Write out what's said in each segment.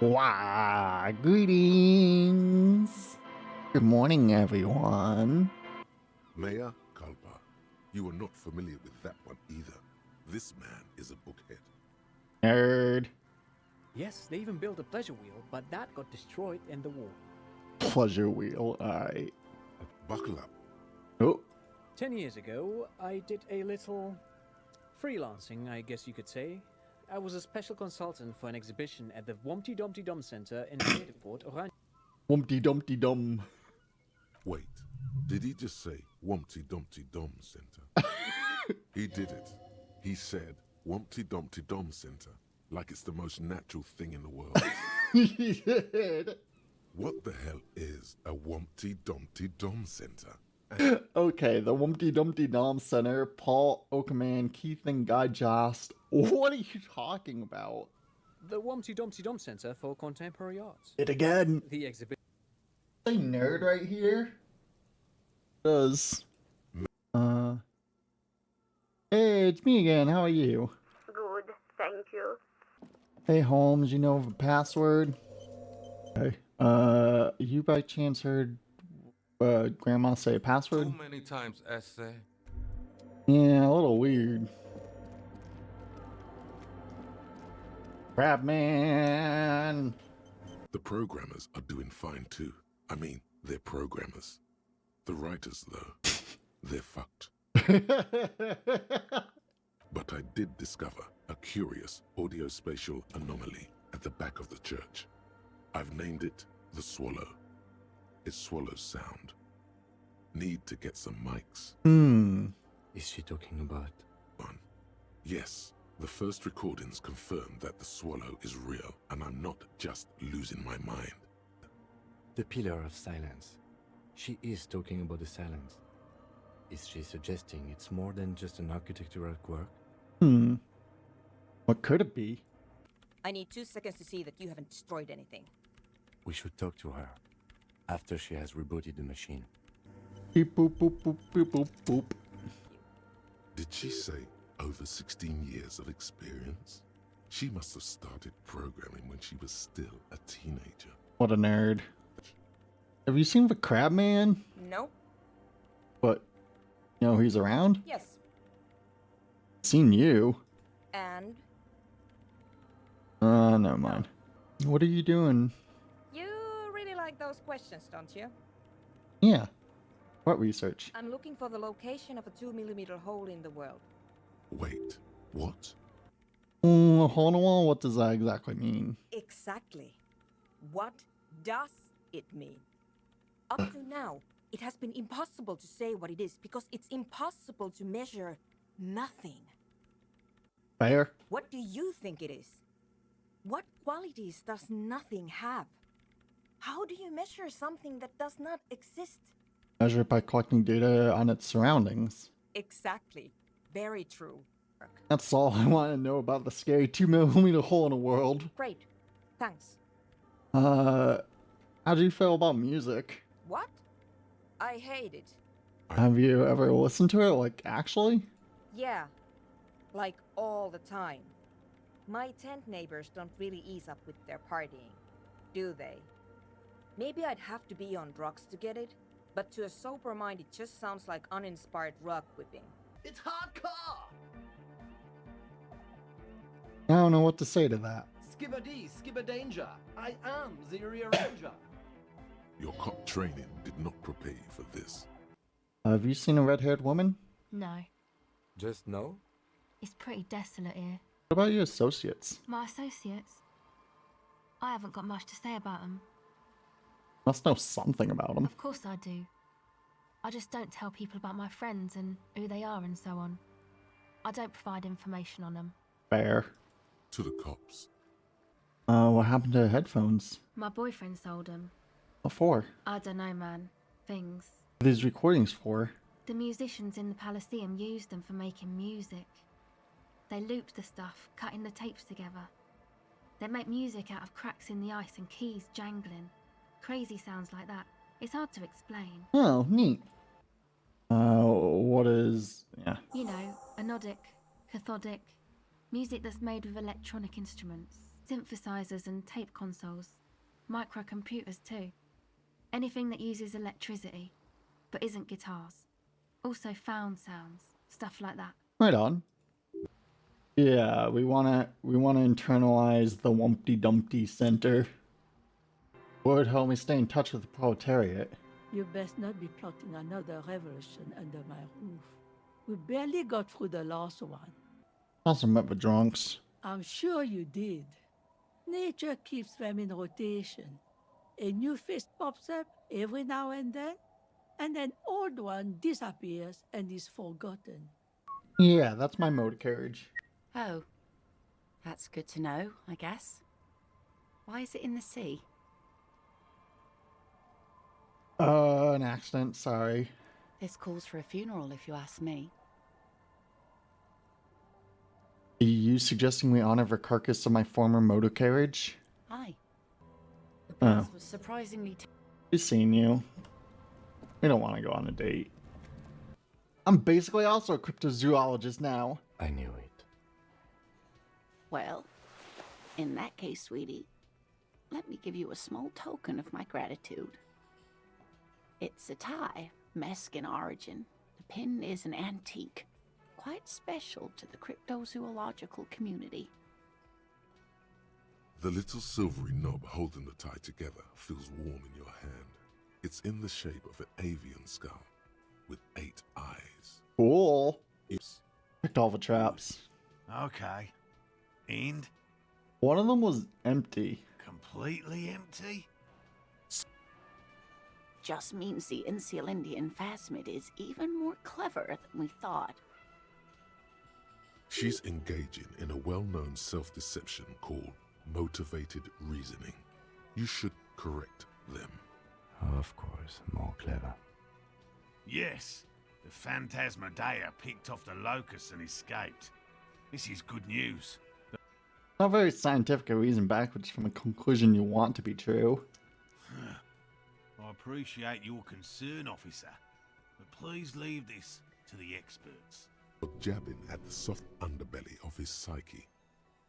Wow, greetings. Good morning, everyone. Mea culpa. You are not familiar with that one either. This man is a bookhead. Nerd. Yes, they even built a pleasure wheel, but that got destroyed in the war. Pleasure wheel, alright. Buckle up. Oh, 10 years ago, I did a little freelancing, I guess you could say. I was a special consultant for an exhibition at the wompty-dompty-dom Center in Fort Oranje. wompty-dumpty-dum. Wait, did he just say wompty-dompty-dom center? He did it. He said wompty-dompty-dom center, like it's the most natural thing in the world. He did. What the hell is a wompty-dompty-dom center? Okay, the Wompty-Dumpty-Dom Center, Paul, Oakman, Keith, and Guy Jost. What are you talking about? The wompty-dompty-dom Center for Contemporary Arts. It again. The exhibition. Say nerd right here. Does. Hey, it's me again. How are you? Good, thank you. Hey, Holmes, you know the password? Okay. You by chance heard Grandma say a password? Too many times, essay. Yeah, a little weird. Crab man! The programmers are doing fine too. I mean, they're programmers. The writers, though, they're fucked. But I did discover a curious audio-spatial anomaly at the back of the church. I've named it the Swallow. It swallows sound. Need to get some mics. Is she talking about? One. Yes, the first recordings confirm that the swallow is real, and I'm not just losing my mind. The Pillar of Silence. She is talking about the silence. Is she suggesting it's more than just an architectural quirk? What could it be? I need 2 seconds to see that you haven't destroyed anything. We should talk to her after she has rebooted the machine. Beep boop boop boop boop boop boop. Did she say over 16 years of experience? She must have started programming when she was still a teenager. What a nerd. Have you seen the Crab Man? No? But, you know, he's around? Yes. Seen you. And? Never mind. What are you doing? You really like those questions, don't you? Yeah. What research? I'm looking for the location of a 2mm hole in the world. Wait, what? Hold on, what does that exactly mean? Exactly. What does it mean? Up to now, it has been impossible to say what it is because it's impossible to measure nothing. Fair? What do you think it is? What qualities does nothing have? How do you measure something that does not exist? Measure it by collecting data on its surroundings. Exactly. Very true. That's all I want to know about the scary 2mm hole in the world. Great. Thanks. How do you feel about music? What? I hate it. Have you ever listened to it, like, actually? Yeah. Like all the time. My tent neighbors don't really ease up with their partying, do they? Maybe I'd have to be on drugs to get it, but to a sober mind it just sounds like uninspired rug whipping. It's hardcore! I don't know what to say to that. Skibber-dee, skibber-danger. I am the rearranger. Your cop training did not prepare you for this. Have you seen a red-haired woman? No, Just no? it's pretty desolate here. What about your associates? My associates? I haven't got much to say about them. Must know something about them. Of course I do. I just don't tell people about my friends and who they are and so on. I don't provide information on them. Fair. To the cops. What happened to headphones? My boyfriend sold them. What for? I don't know, man. Things. What are these recordings for? The musicians in the Palaceum used them for making music. They looped the stuff, cutting the tapes together. They make music out of cracks in the ice and keys jangling. Crazy sounds like that. It's hard to explain. Oh, neat. What is... yeah. You know, anodic, cathodic, music that's made with electronic instruments. Synthesizers and tape consoles. Microcomputers too. Anything that uses electricity, but isn't guitars. Also found sounds, stuff like that. Right on. Yeah, we wanna internalize the Wompty-Dumpty Center. Would help me stay in touch with the proletariat. You best not be plotting another revolution under my roof. We barely got through the last one. Also met with drunks. I'm sure you did. Nature keeps them in rotation. A new face pops up every now and then an old one disappears and is forgotten. Yeah, that's my motor carriage. Oh, that's good to know, I guess. Why is it in the sea? An accident, sorry. This calls for a funeral, if you ask me. Are you suggesting we honor the carcass of my former motor carriage? Aye. The place was surprisingly... We've seen you. We don't want to go on a date. I'm basically also a cryptozoologist now. I knew it. Well, in that case, sweetie, let me give you a small token of my gratitude. It's a tie, Mesk in origin. The pin is an antique, quite special to the cryptozoological community. The little silvery knob holding the tie together feels warm in your hand. It's in the shape of an avian skull with 8 eyes. Cool. It's Picked all the traps. Okay. And? One of them was empty. Completely empty? Just means the Insulindian phasmid is even more clever than we thought. She's engaging in a well-known self-deception called motivated reasoning. You should correct them. Of course, more clever. Yes. The Phantasmadeia picked off the locust and escaped. This is good news. Not very scientific or reason backwards from a conclusion you want to be true. I appreciate your concern, officer, but please leave this to the experts. Jabbing at the soft underbelly of his psyche,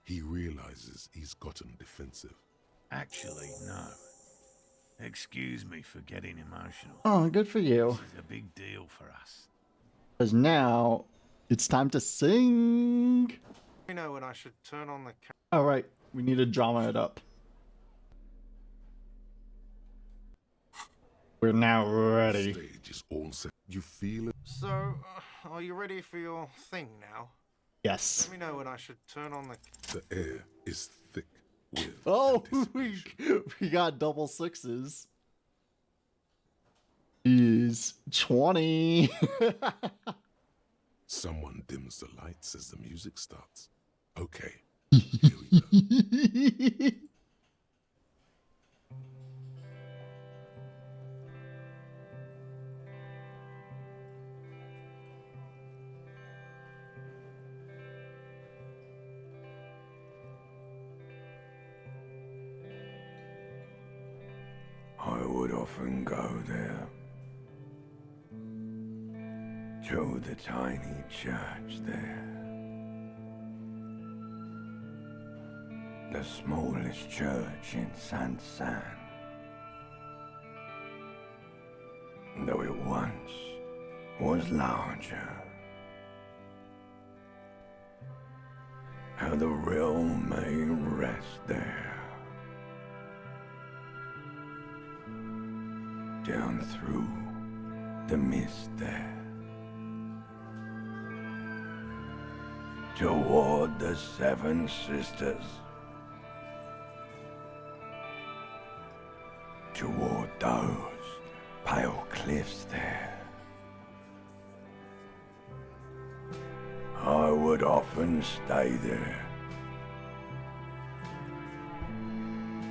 he realizes he's gotten defensive. Actually, no. Excuse me for getting emotional. Oh, good for you. This is a big deal for us. Because now, it's time to sing. Let me know when I should turn on the camera. Alright, we need to drama it up. We're now ready. Stage is all set. You feel it? So, are you ready for your thing now? Yes. Let me know when I should turn on the... The air is thick with Oh, anticipation. we got double sixes. Is 20. Someone dims the lights as the music starts. Okay, here we go. I would often go there, to the tiny church there, the smallest church in Saint-San, though it once was larger. How the realm may rest there. Down through the mist there, toward the Seven Sisters, toward those pale cliffs there. I would often stay there,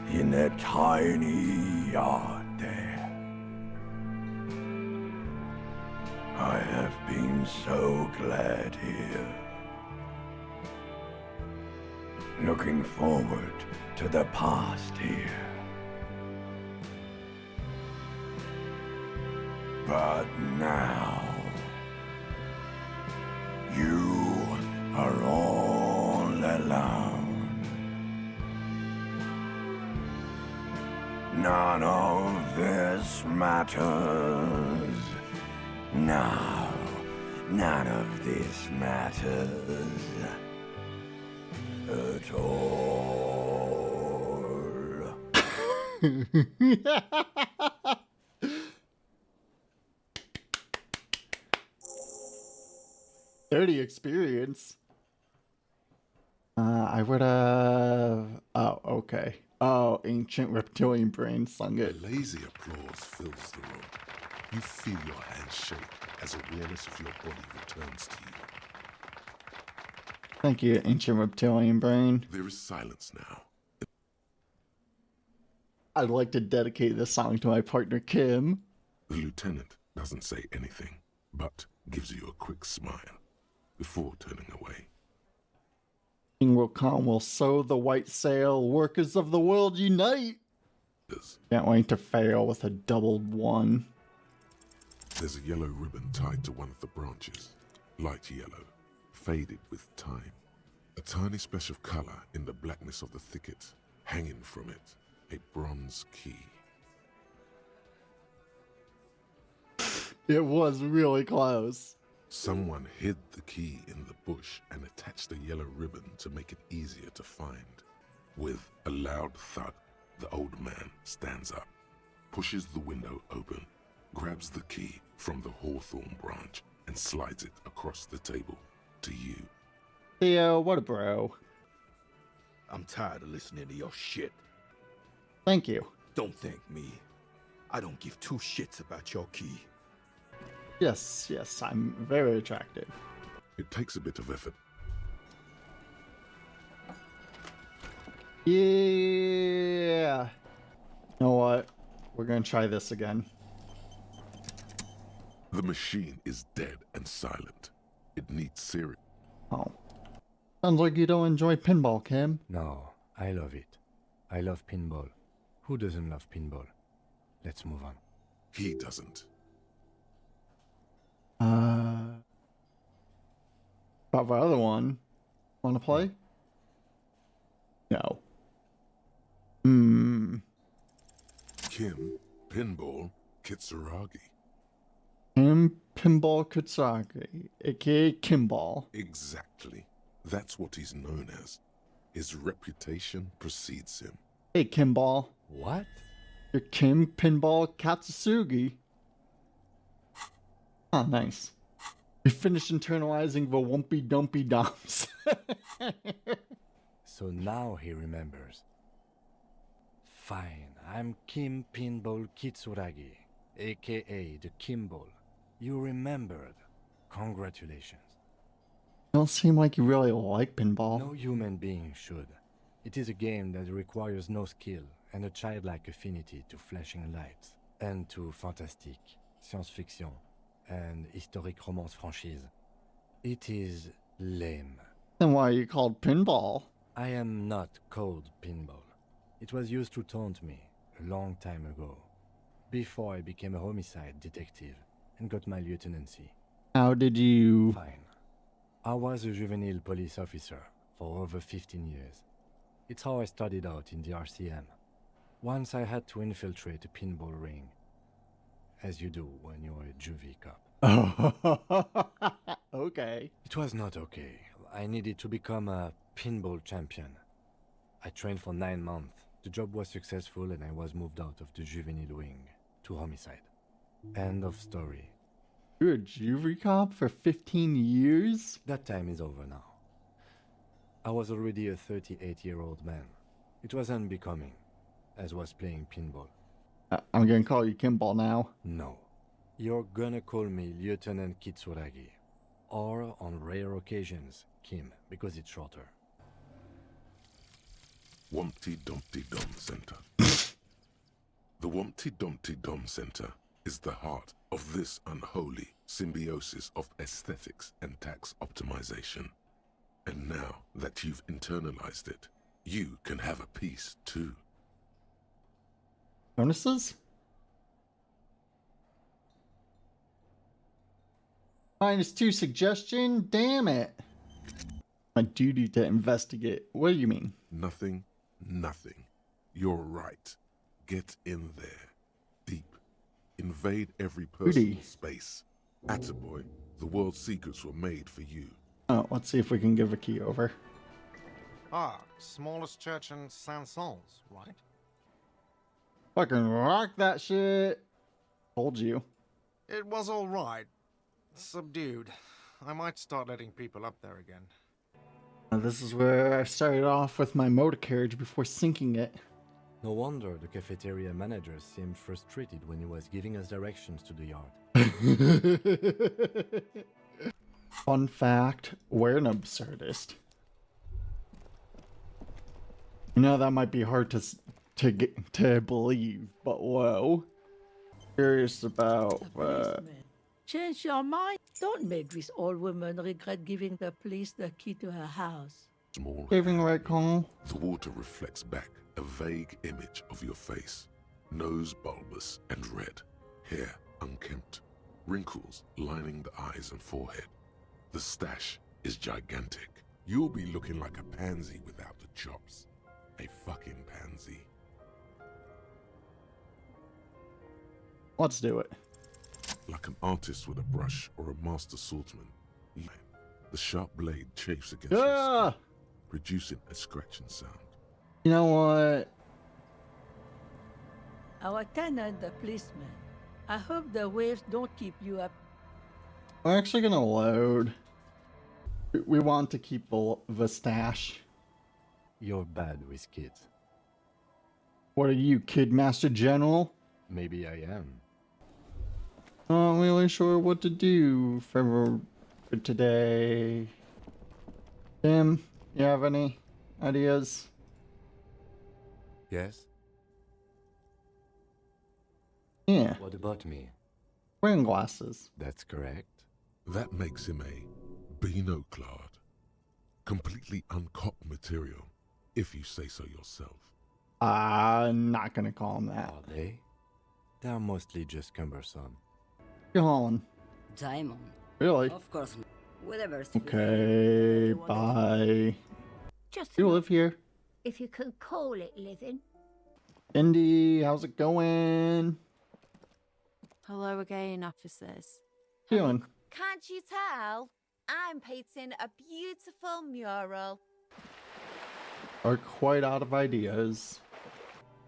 in that tiny yard there. I have been so glad here, looking forward to the past here. But now, you are all alone. None of this matters. No, none of this matters at all. Dirty experience. I would have. Oh, okay. Oh, ancient reptilian brain sung A it. lazy applause fills the room. You feel your hands shake as awareness of your body returns to you. Thank you, ancient reptilian brain. There is silence now. I'd like to dedicate this song to my partner Kim. The lieutenant doesn't say anything, but gives you a quick smile before turning away. King will come, will sow the white sail, workers of the world unite! Can't wait to fail with a doubled one. There's a yellow ribbon tied to one of the branches. Light yellow, faded with time. A tiny splash of color in the blackness of the thicket. Hanging from it, a bronze key. It was really close. Someone hid the key in the bush and attached a yellow ribbon to make it easier to find. With a loud thud, the old man stands up, pushes the window open, grabs the key from the hawthorn branch and slides it across the table to you. Theo, what a bro. I'm tired of listening to your shit. Thank you. Don't thank me. I don't give two shits about your key. Yes, I'm very attractive. It takes a bit of effort. Yeah. You know what? We're gonna try this again. The machine is dead and silent. It needs serious. Oh. Sounds like you don't enjoy pinball, Kim. No, I love it. I love pinball. Who doesn't love pinball? Let's move on. He doesn't. About the other one. Wanna play? No. Kim, Pinball, Kitsuragi. Kim Pinball Kutsagi, aka Kimball. Exactly. That's what he's known as. His reputation precedes him. Hey, Kimball. What? You're Kim Pinball Katsusugi. Ah, nice. We finished internalizing the wompty-dompty-doms. So now he remembers. Fine, I'm Kim Pinball Kitsuragi, aka the Kimball. You remembered. Congratulations. Don't seem like you really like pinball. No human being should. It is a game that requires no skill and a childlike affinity to flashing lights and to fantastic, science fiction, and historic romance franchise. It is lame. Then why are you called pinball? I am not called Pinball. It was used to taunt me a long time ago, before I became a homicide detective and got my lieutenancy. How did you... Fine. I was a juvenile police officer for over 15 years. It's how I started out in the RCM. Once I had to infiltrate a pinball ring, as you do when you're a juvie cop. Okay. It was not okay. I needed to become a pinball champion. I trained for 9 months. The job was successful and I was moved out of the juvenile wing to homicide. End of story. You were a juvie cop for 15 years? That time is over now. I was already a 38-year-old man. It was unbecoming, as was playing pinball. I'm gonna call you Kimball now. No. You're gonna call me Lieutenant Kitsuragi. Or, on rare occasions, Kim, because it's shorter. Wompty-Dompty-Dom Center. The Wompty-Dompty-Dom Center is the heart of this unholy symbiosis of aesthetics and tax optimization. And now that you've internalized it, you can have a piece too. Bonuses? -2 suggestion? Damn it. My duty to investigate. What do you mean? Nothing. You're right. Get in there. Deep. Invade every Rudy. person's space. Attaboy, the world's secrets were made for you. Oh, let's see if we can give a key over. Ah, smallest church in Saint-Saëns, right? Fucking rock that shit. Told you. It was alright. Subdued. I might start letting people up there again. This is where I started off with my motor carriage before sinking it. No wonder the cafeteria manager seemed frustrated when he was giving us directions to the yard. Fun fact, we're an absurdist. You know, that might be hard to believe, but whoa. Curious about, Change your mind. Don't make this old woman regret giving the police the key to her house. Small. Saving right call. The water reflects back a vague image of your face. Nose bulbous and red. Hair unkempt. Wrinkles lining the eyes and forehead. The stash is gigantic. You'll be looking like a pansy without the chops. A fucking pansy. Let's do it. Like an artist with a brush or a master swordsman. The sharp blade chafes against your skin, producing a scratching sound. You know what? Our tenant, the policeman. I hope the waves don't keep you up. We're actually gonna load. We want to keep the stash. You're bad with kids. What are you, Kid Master General? Maybe I am. Not really sure what to do for today. Tim, you have any ideas? Yes? Yeah. What about me? Wearing glasses. That's correct. That makes him a binoclard. Completely uncopped material, if you say so yourself. I'm not gonna call them that. Are they? They're mostly just cumbersome. You're hauling. Diamond. Really? Of course. Whatever. Okay, bye. Just You live here. if you could call it living. Indy, how's it going? Hello again, officers. Doing? Can't you tell? I'm painting a beautiful mural. Are quite out of ideas.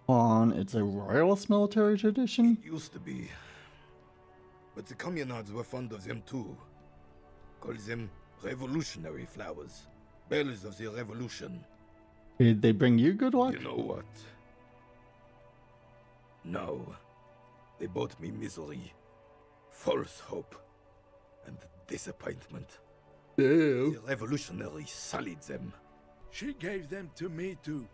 On, it's a royalist military tradition? Used to be. But the communards were fond of them too. Call them revolutionary flowers. Bells of the revolution. Did they bring you good luck? You know what? No. They brought me misery, false hope, and disappointment. Damn. The revolutionaries sullied them. She gave them to me too,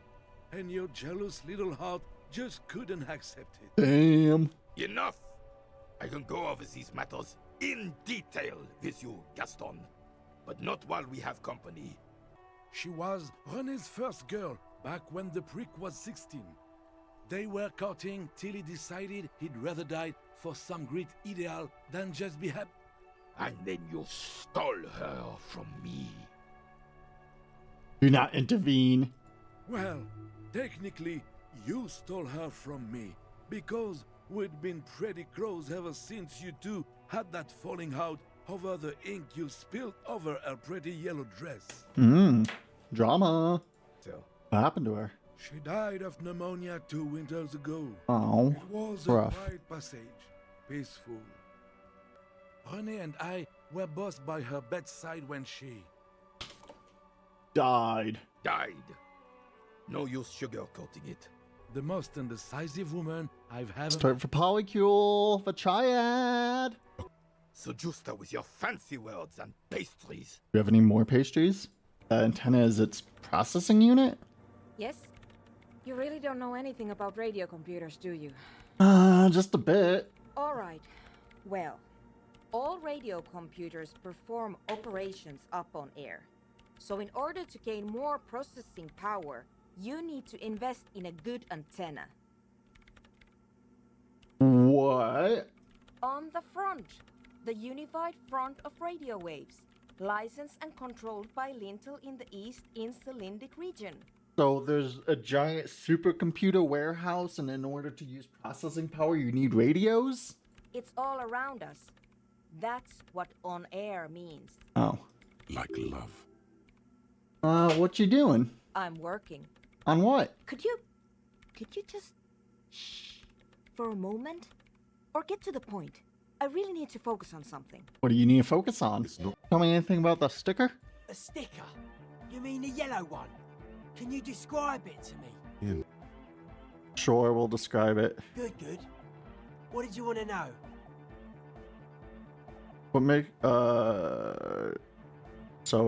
and your jealous little heart just couldn't accept it. Damn. Enough! I can go over these matters in detail with you, Gaston, but not while we have company. She was René's first girl back when the prick was 16. They were courting till he decided he'd rather die for some great ideal than just be happy. And then you stole her from me. Do not intervene. Well, technically, you stole her from me, because we'd been pretty close ever since you two had that falling out over the ink you spilled over her pretty yellow dress. Drama. So, what happened to her? She died of pneumonia 2 winters ago. Oh, it was rough. A quiet passage, peaceful. René and I were both by her bedside when she died. No use sugarcoating it. The most indecisive woman I've ever... Start for polycule, for triad. So Justa with your fancy words and pastries. Do you have any more pastries? Antenna is its processing unit? Yes? You really don't know anything about radio computers, do you? Just a bit. Alright. Well, all radio computers perform operations up on air. So in order to gain more processing power, you need to invest in a good antenna. What? On the front, the unified front of radio waves, licensed and controlled by Lintel in the East Insulindic region. So there's a giant supercomputer warehouse, and in order to use processing power, you need radios? It's all around us. That's what on air means. Oh. Like love. What you doing? I'm working. On what? Could you just shh for a moment? Or get to the point. I really need to focus on something. What do you need to focus on? Tell me anything about the sticker? A sticker? You mean the yellow one? Can you describe it to me? Yeah. Sure, we'll describe it. Good, good. What did you want to know? What make, so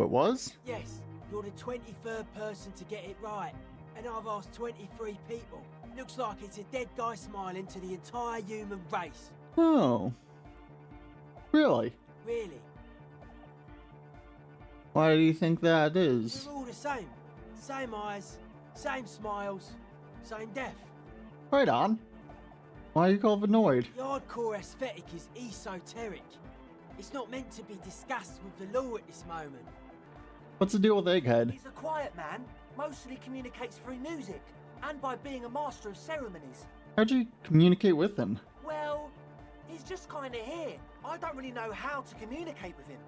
it was? Yes, you're the 23rd person to get it right. And I've asked 23 people. Looks like it's a dead guy smiling to the entire human race. Oh. Really? Really? Why do you think that is? We're all the same. Same eyes, same smiles, same death. Right on. Why are you called Vanoid? The hardcore aesthetic is esoteric. It's not meant to be discussed with the law at this moment. What's the deal with Egghead? He's a quiet man, mostly communicates through music, and by being a master of ceremonies. How'd you communicate with him? Well, he's just kinda here. I don't really know how to communicate with him.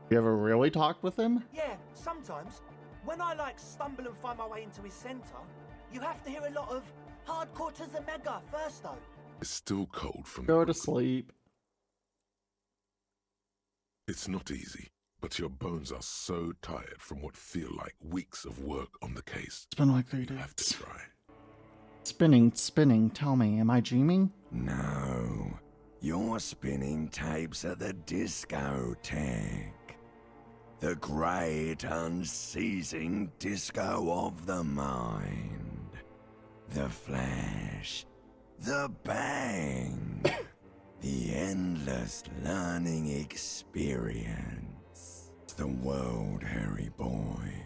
You ever really talked with him? Yeah, sometimes. When I stumble and find my way into his center, you have to hear a lot of hardcore to the mega first though. It's still cold from Go to sleep. It's not easy, but your bones are so tired from what feel like weeks of work on the case. It's been like 3 days. You have to try. Spinning, tell me, am I dreaming? No, you're spinning tapes at the discotheque. The great unceasing disco of the mind. The flash, the bang, the endless learning experience. It's the world, Harry boy,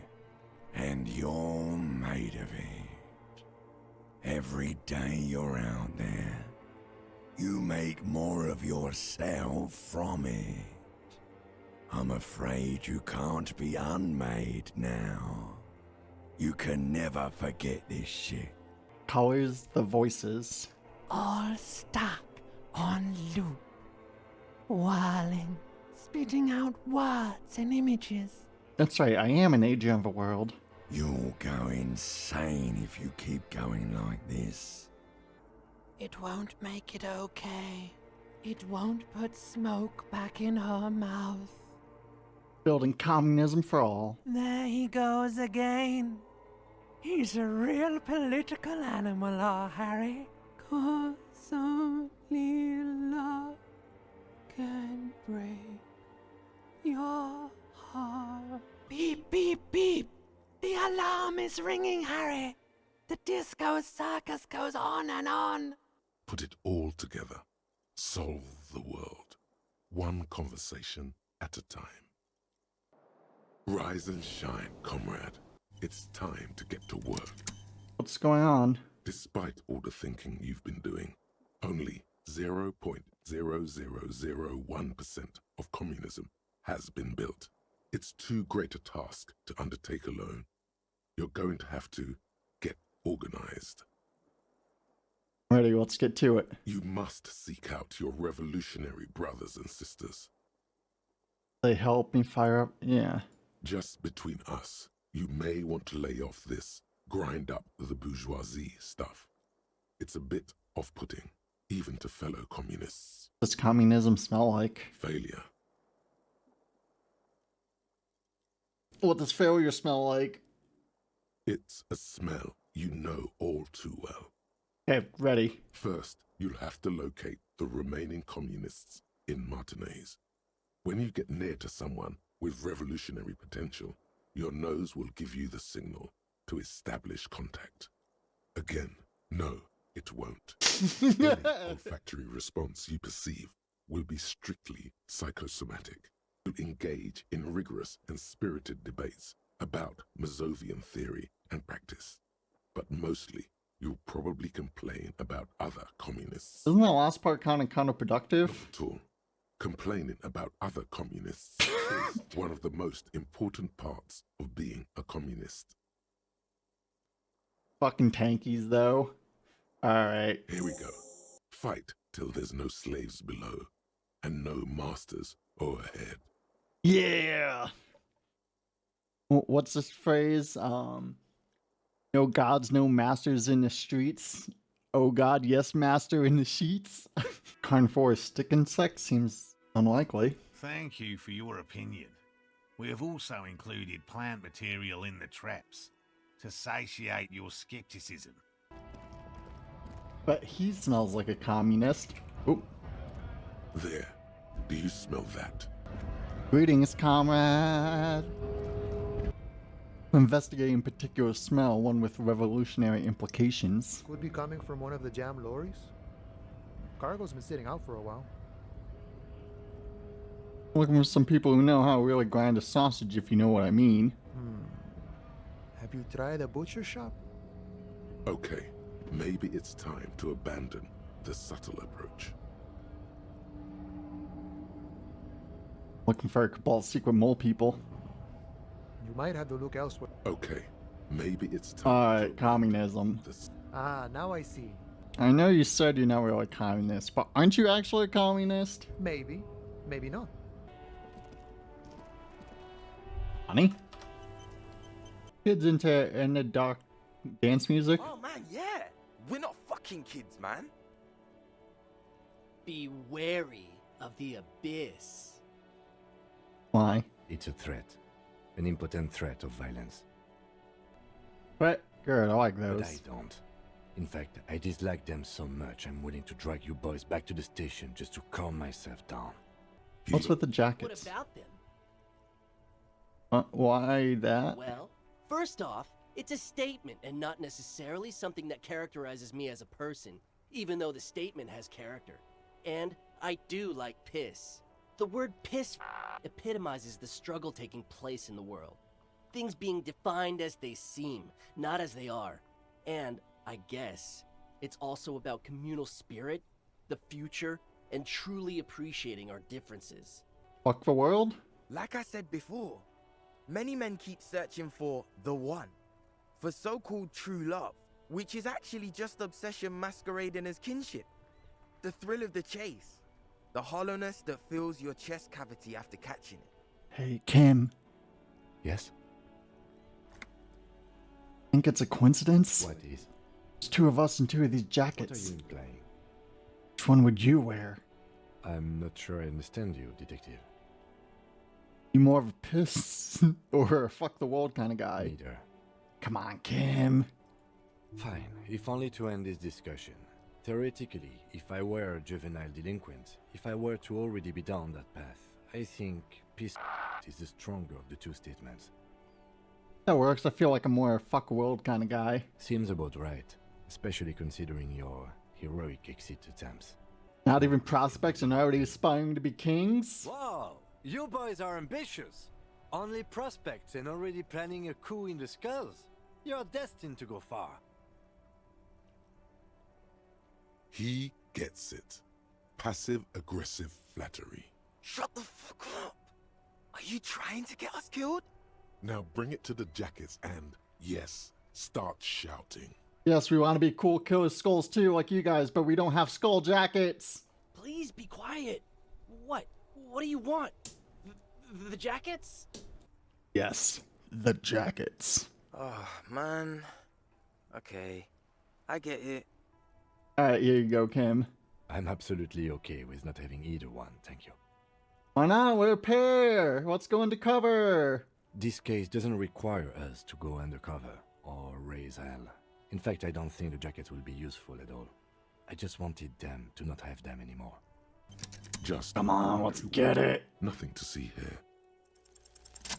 and you're made of it. Every day you're out there, you make more of yourself from it. I'm afraid you can't be unmade now. You can never forget this shit. Colors the voices. All stuck on loop. Whirling, spitting out words and images. That's right, I am an agent of the world. You'll go insane if you keep going like this. It won't make it okay. It won't put smoke back in her mouth. Building communism for all. There he goes again. He's a real political animal, our Harry. 'Cause only love can break your heart. Beep, beep, beep. The alarm is ringing, Harry. The disco circus goes on and on. Put it all together. Solve the world. One conversation at a time. Rise and shine, comrade. It's time to get to work. What's going on? Despite all the thinking you've been doing, only 0.0001% of communism has been built. It's too great a task to undertake alone. You're going to have to get organized. Ready, let's get to it. You must seek out your revolutionary brothers and sisters. They help me fire up, yeah. Just between us, you may want to lay off this grind up the bourgeoisie stuff. It's a bit off-putting, even to fellow communists. Does communism smell like? Failure. What does failure smell like? It's a smell you know all too well. Okay, ready. First, you'll have to locate the remaining communists in Martinez. When you get near to someone with revolutionary potential, your nose will give you the signal to establish contact. Again, no, it won't. Any olfactory response you perceive will be strictly psychosomatic. You'll engage in rigorous and spirited debates about Mazovian theory and practice. But mostly, you'll probably complain about other communists. Isn't that last part kind of counterproductive? Not at all. Complaining about other communists is one of the most important parts of being a communist. Fucking tankies, though. Alright. Here we go. Fight till there's no slaves below, and no masters overhead. Yeah! What's this phrase? No gods, no masters in the streets. Oh god, yes, master in the sheets. Carnivorous stick insect seems unlikely. Thank you for your opinion. We have also included plant material in the traps to satiate your skepticism. But he smells like a communist. Oop. There. Do you smell that? Greetings, comrade. Investigating particular smell, one with revolutionary implications. Could be coming from one of the jam lorries. Cargo's been sitting out for a while. Looking for some people who know how to really grind a sausage, if you know what I mean. Have you tried a butcher shop? Okay, maybe it's time to abandon the subtle approach. Looking for a cabal secret mole people. You might have to look elsewhere. Okay, maybe it's time. Alright, communism. Ah, now I see. I know you said you're not really a communist, but aren't you actually a communist? Maybe. Maybe not. Honey? Kids into the dark dance music? Oh man, yeah. We're not fucking kids, man. Be wary of the abyss. Why? It's a threat. An impotent threat of violence. But good, I like those. But I don't. In fact, I dislike them so much I'm willing to drag you boys back to the station just to calm myself down. What's with the jackets? What about them? Why that? Well, first off, it's a statement and not necessarily something that characterizes me as a person, even though the statement has character. And I do like piss. The word piss epitomizes the struggle taking place in the world. Things being defined as they seem, not as they are. And, I guess, it's also about communal spirit, the future, and truly appreciating our differences. Fuck the world? Like I said before, many men keep searching for the one, for so-called true love, which is actually just obsession masquerading as kinship. The thrill of the chase, the hollowness that fills your chest cavity after catching it. Hey, Kim. Yes? Think it's a coincidence? What is? There's two of us in two of these What jackets. are you implying? Which one would you wear? I'm not sure I understand you, detective. You more of a piss or a fuck the world kind of guy? Neither. Come on, Kim. Fine, if only to end this discussion. Theoretically, if I were a juvenile delinquent, if I were to already be down that path, I think peace is the stronger of the two statements. That works. I feel like I'm more a fuck world kind of guy. Seems about right, especially considering your heroic exit attempts. Not even prospects and already aspiring to be kings? Wow, you boys are ambitious. Only prospects and already planning a coup in the skulls. You're destined to go far. He gets it. Passive-aggressive flattery. Shut the fuck up! Are you trying to get us killed? Now bring it to the jackets and, yes, start shouting. Yes, we want to be cool killer skulls too, like you guys, but we don't have skull jackets. Please be quiet. What? What do you want? The jackets? Yes, the jackets. Oh, man. Okay, I get it. Alright, here you go, Kim. I'm absolutely okay with not having either one, thank you. Why not? We're a pair. Let's go undercover. This case doesn't require us to go undercover or raise hell. In fact, I don't think the jackets will be useful at all. I just wanted them to not have them anymore. Just come on, let's get it. Nothing to see here.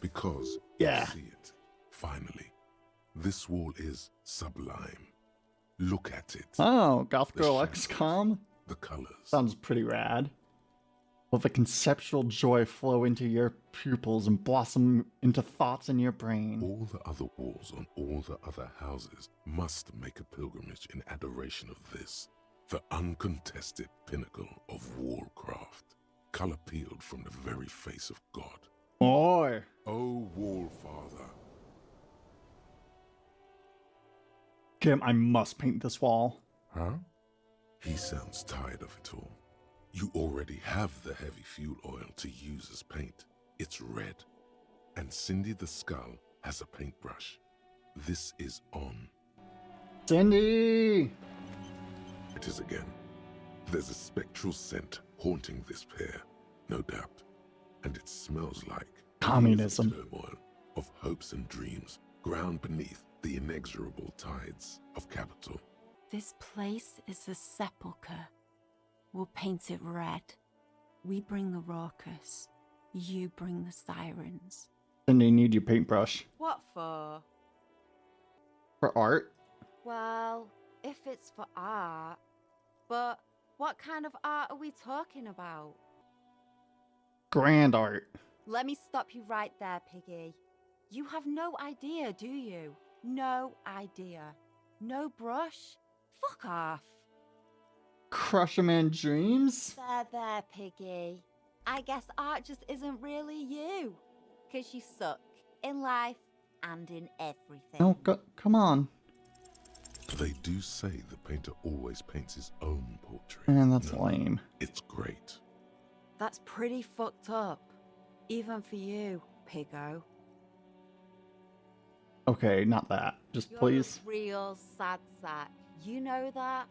Because yeah, see it. Finally, this wall is sublime. Look at it. Oh, Goth Girl XCOM? The colors. Sounds pretty rad. Let the conceptual joy flow into your pupils and blossom into thoughts in your brain. All the other walls on all the other houses must make a pilgrimage in adoration of this, the uncontested pinnacle of warcraft, color peeled from the very face of God. Boy. O Wall Father. Kim, I must paint this wall. Huh? He sounds tired of it all. You already have the heavy fuel oil to use as paint. It's red. And Cindy the Skull has a paintbrush. This is on. Cindy! It is again. There's a spectral scent haunting this pair, no doubt. And it smells like communism. Turmoil of hopes and dreams ground beneath the inexorable tides of capital. This place is a sepulchre. We'll paint it red. We bring the raucous. You bring the sirens. Cindy, need your paintbrush. What for? For art? Well, if it's for art. But what kind of art are we talking about? Grand art. Let me stop you right there, Piggy. You have no idea, do you? No idea. No brush? Fuck off. Crush a man's dreams? There, Piggy. I guess art just isn't really you. 'Cause you suck in life and in everything. No, come on. They do say the painter always paints his own portrait. Man, that's lame. It's great. That's pretty fucked up. Even for you, Piggo. Okay, not that. Just You're please. a real sad sack. You know that?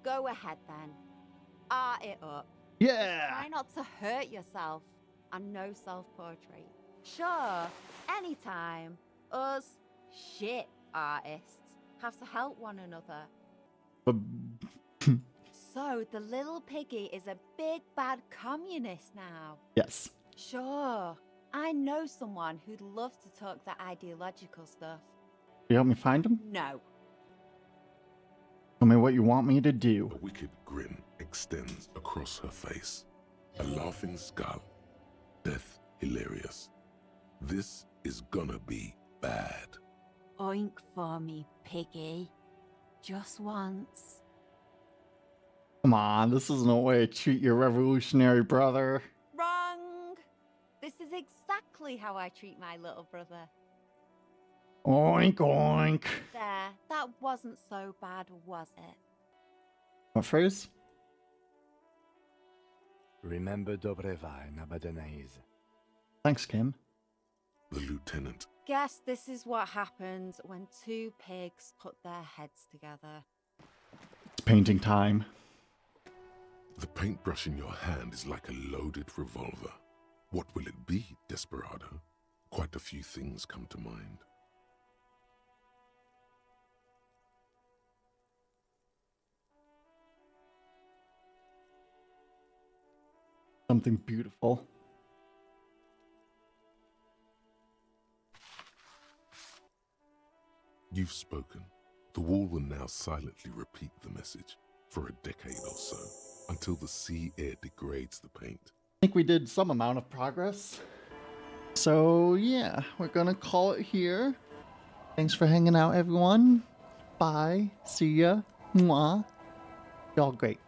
Go ahead then. Art it up. Yeah! Try not to hurt yourself. And no self-portrait. Sure, anytime. Us shit artists have to help one another. So the little piggy is a big bad communist now. Yes. Sure. I know someone who'd love to talk that ideological stuff. You help me find him? No. Tell me what you want me to do. A wicked grin extends across her face. A laughing skull. Death hilarious. This is gonna be bad. Oink for me, piggy. Just once. Come on, this isn't a way to treat your revolutionary brother. Wrong. This is exactly how I treat my little brother. Oink, oink. There, that wasn't so bad, was it? What phrase? Remember Dobreva and Abadanais. Thanks, Kim. The lieutenant. Guess this is what happens when two pigs put their heads together. It's painting time. The paintbrush in your hand is like a loaded revolver. What will it be, Desperado? Quite a few things come to mind. Something beautiful. You've spoken. The wall will now silently repeat the message for a decade or so, until the sea air degrades the paint. I think we did some amount of progress. So yeah, we're gonna call it here. Thanks for hanging out, everyone. Bye. See ya. Mwah. Y'all great.